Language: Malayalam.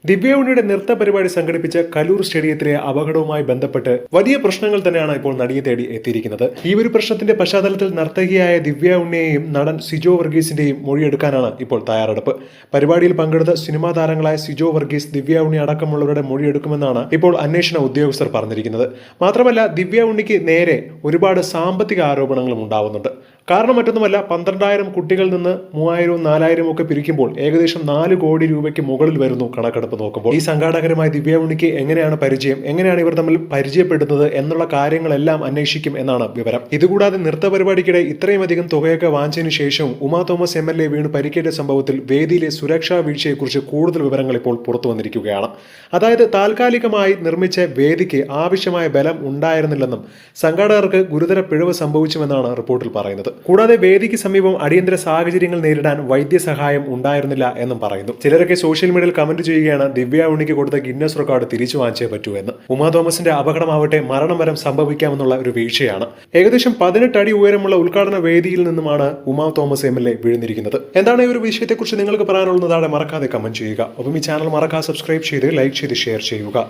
ദിവ്യ ഉണ്ണിയുടെ നൃത്ത പരിപാടി സംഘടിപ്പിച്ച കലൂർ സ്റ്റേഡിയത്തിലെ അപകടവുമായി ബന്ധപ്പെട്ട് വലിയ പ്രശ്നങ്ങൾ തന്നെയാണ് ഇപ്പോൾ നടിയെ തേടി എത്തിയിരിക്കുന്നത്. ഈ ഒരു പ്രശ്നത്തിന്റെ പശ്ചാത്തലത്തിൽ നർത്തകിയായ ദിവ്യ ഉണ്ണിയെയും നടൻ സിജോ വർഗീസിന്റെയും മൊഴിയെടുക്കാനാണ് ഇപ്പോൾ തയ്യാറെടുപ്പ്. പരിപാടിയിൽ പങ്കെടുത്ത സിനിമാ താരങ്ങളായ സിജോ വർഗീസ്, ദിവ്യ ഉണ്ണി അടക്കമുള്ളവരുടെ മൊഴിയെടുക്കുമെന്നാണ് ഇപ്പോൾ അന്വേഷണ ഉദ്യോഗസ്ഥർ പറഞ്ഞിരിക്കുന്നത്. മാത്രമല്ല, ദിവ്യ ഉണ്ണിക്ക് നേരെ ഒരുപാട് സാമ്പത്തിക ആരോപണങ്ങളും ഉണ്ടാവുന്നുണ്ട്. കാരണം മറ്റൊന്നുമല്ല, 12,000 കുട്ടികളിൽ നിന്ന് 3,000 4,000 ഒക്കെ പിരിക്കുമ്പോൾ ഏകദേശം 4 കോടി രൂപയ്ക്ക് മുകളിൽ വരുന്നു കണക്കെടുപ്പ് നോക്കുമ്പോൾ. ഈ സംഘാടകരുമായി ദിവ്യ ഉണ്ണിക്ക് എങ്ങനെയാണ് പരിചയം, എങ്ങനെയാണ് ഇവർ തമ്മിൽ പരിചയപ്പെടുന്നത് എന്നുള്ള കാര്യങ്ങളെല്ലാം അന്വേഷിക്കും എന്നാണ് വിവരം. ഇതുകൂടാതെ നൃത്ത പരിപാടിക്കിടെ ഇത്രയുമധികം തുകയൊക്കെ വാങ്ങിച്ചതിനു ശേഷവും ഉമാ തോമസ് MLA വീണ് പരിക്കേറ്റ സംഭവത്തിൽ വേദിയിലെ സുരക്ഷാ വീഴ്ചയെക്കുറിച്ച് കൂടുതൽ വിവരങ്ങൾ ഇപ്പോൾ പുറത്തു വന്നിരിക്കുകയാണ്. അതായത്, താൽക്കാലികമായി നിർമ്മിച്ച വേദിക്ക് ആവശ്യമായ ബലം ഉണ്ടായിരുന്നില്ലെന്നും സംഘാടകർക്ക് ഗുരുതര പിഴവ് സംഭവിച്ചുവെന്നാണ് റിപ്പോർട്ടിൽ പറയുന്നത്. കൂടാതെ വേദിക്ക് സമീപം അടിയന്തര സാഹചര്യങ്ങൾ നേരിടാൻ വൈദ്യസഹായം ഉണ്ടായിരുന്നില്ല എന്നും പറയുന്നു. ചിലരൊക്കെ സോഷ്യൽ മീഡിയയിൽ കമന്റ് ചെയ്യുകയാണ്, ദിവ്യ ഉണ്ണിക്ക് കൊടുത്ത ഗിന്നസ് റെക്കോർഡ് തിരിച്ചു വാങ്ങിച്ചേ പറ്റൂ എന്ന്. ഉമാ തോമസിന്റെ അപകടമാവട്ടെ മരണം വരെ സംഭവിക്കാമെന്നുള്ള ഒരു വീഴ്ചയാണ്. ഏകദേശം 18 അടി ഉയരമുള്ള ഉദ്ഘാടന വേദിയിൽ നിന്നുമാണ് ഉമാ തോമസ് MLA വീഴുന്നിരിക്കുന്നത്. എന്താണ് ഈ ഒരു വിഷയത്തെക്കുറിച്ച് നിങ്ങൾക്ക് പറയാനുള്ളത്? മറക്കാതെ കമന്റ് ചെയ്യുക. ഒപ്പം ഈ ചാനൽ മറക്കാതെ സബ്സ്ക്രൈബ് ചെയ്ത് ലൈക്ക് ചെയ്ത് ഷെയർ ചെയ്യുക.